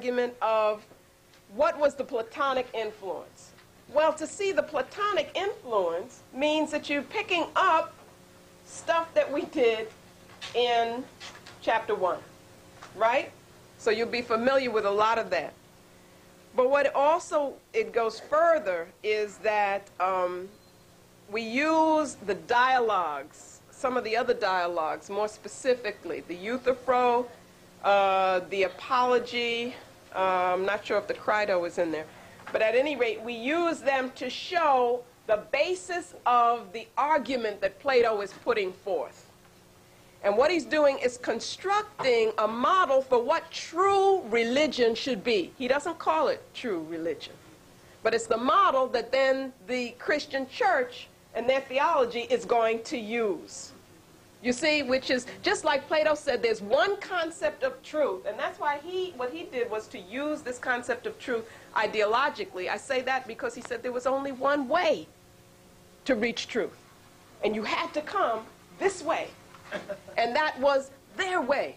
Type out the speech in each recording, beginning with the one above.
argument of what was the Platonic influence. Well, to see the Platonic influence means that you're picking up stuff that we did in chapter 1, right? So you'll be familiar with a lot of that. But what also, it goes further, is that we use the dialogues, some of the other dialogues, more specifically, the Euthyphro, the Apology, I'm not sure if the Crito is in there, but at any rate, we use them to show the basis of the argument that Plato is putting forth. And what he's doing is constructing a model for what true religion should be. He doesn't call it true religion, but it's the model that then the Christian church and their theology is going to use. You see, which is just like Plato said, there's one concept of truth, and that's why what he did was to use this concept of truth ideologically. I say that because he said there was only one way to reach truth, and you had to come this way, and that was their way.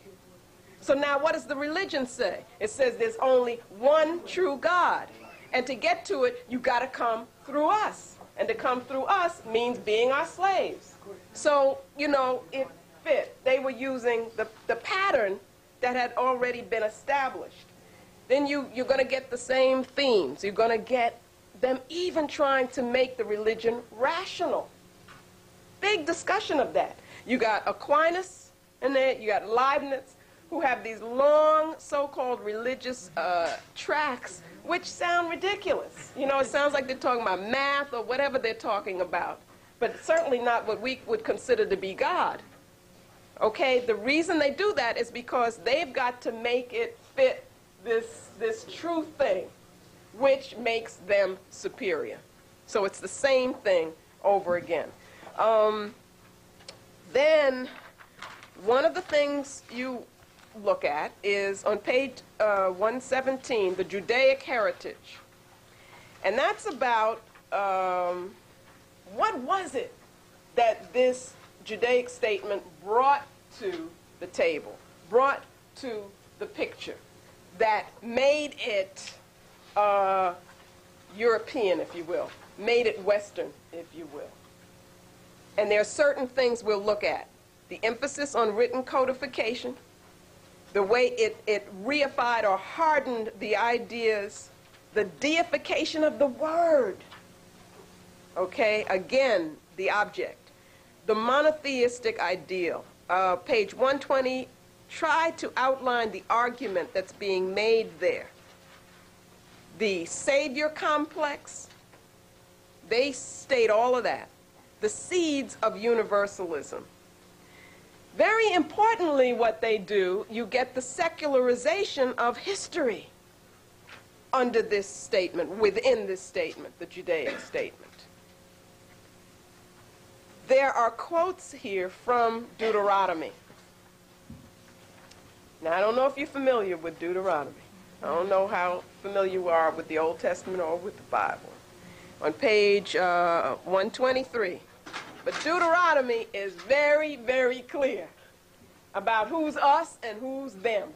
So now what does the religion say? It says there's only one true God, and to get to it, you got to come through us, and to come through us means being our slaves. So, you know, it fit. They were using the pattern that had already been established. Then you're going to get the same themes. You're going to get them even trying to make the religion rational. Big discussion of that. You got Aquinas, and then you got Leibniz, who have these long so-called religious tracts, which sound ridiculous. You know, it sounds like they're talking about math or whatever they're talking about, but certainly not what we would consider to be God. Okay, the reason they do that is because they've got to make it fit this true thing, which makes them superior. So it's the same thing over again. Then one of the things you look at is on page 117, the Judaic heritage. And that's about what was it that this Judaic statement brought to the table, brought to the picture, that made it European, if you will, made it Western, if you will. And there are certain things we'll look at. The emphasis on written codification, the way it reified or hardened the ideas, the deification of the word. Okay, again, the object. The monotheistic ideal. Page 120, try to outline the argument that's being made there. The Savior complex, they state all of that. The seeds of universalism. Very importantly, what they do, you get the secularization of history under this statement, within this statement, the Judaic statement. There are quotes here from Deuteronomy. Now, I don't know if you're familiar with Deuteronomy. I don't know how familiar you are with the Old Testament or with the Bible. On page 123. But Deuteronomy is very, very clear about who's us and who's them.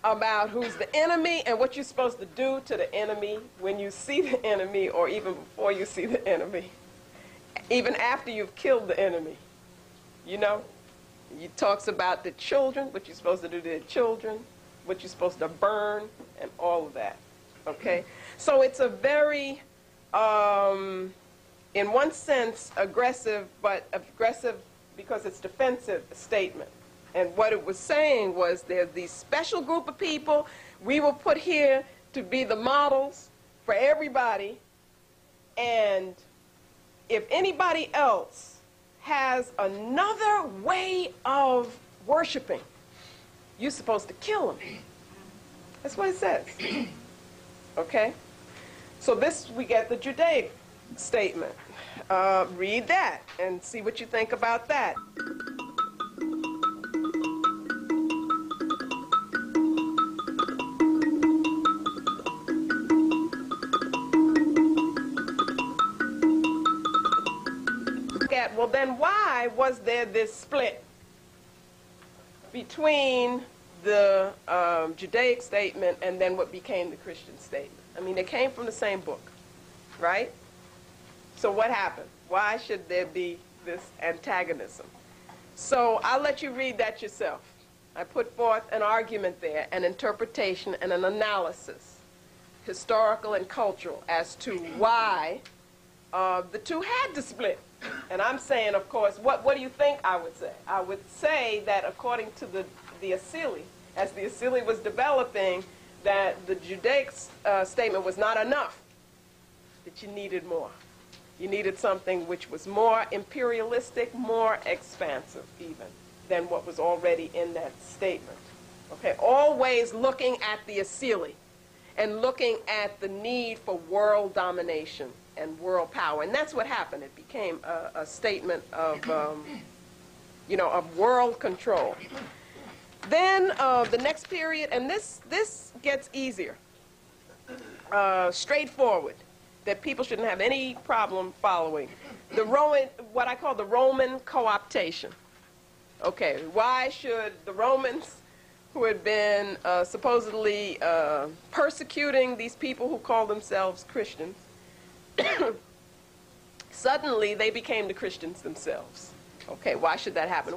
About who's the enemy and what you're supposed to do to the enemy when you see the enemy, or even before you see the enemy. Even after you've killed the enemy. You know? It talks about the children, what you're supposed to do to the children, what you're supposed to burn, and all of that. Okay? So it's a very, in one sense, aggressive, but aggressive because it's defensive statement. And what it was saying was there's these special group of people we will put here to be the models for everybody, and if anybody else has another way of worshiping, you're supposed to kill them. That's what it says. Okay? So this, we get the Judaic statement. Read that and see what you think about that. Well, then why was there this split between the Judaic statement and then what became the Christian statement. I mean, they came from the same book, right? So what happened? Why should there be this antagonism? So I'll let you read that yourself. I put forth an argument there, an interpretation and an analysis, historical and cultural, as to why the two had to split. And I'm saying, of course, what do you think I would say? I would say that according to the Asili, as the Asili was developing, that the Judaic statement was not enough, that you needed more. You needed something which was more imperialistic, more expansive even than what was already in that statement. Okay, always looking at the Asili and looking at the need for world domination and world power. And that's what happened. It became a statement of, you know, of world control. Then the next period, and this gets easier, straightforward, that people shouldn't have any problem following. The Roman, what I call the Roman co-optation. Okay, why should the Romans, who had been supposedly persecuting these people who call themselves Christians, suddenly they became the Christians themselves? Okay, why should that happen?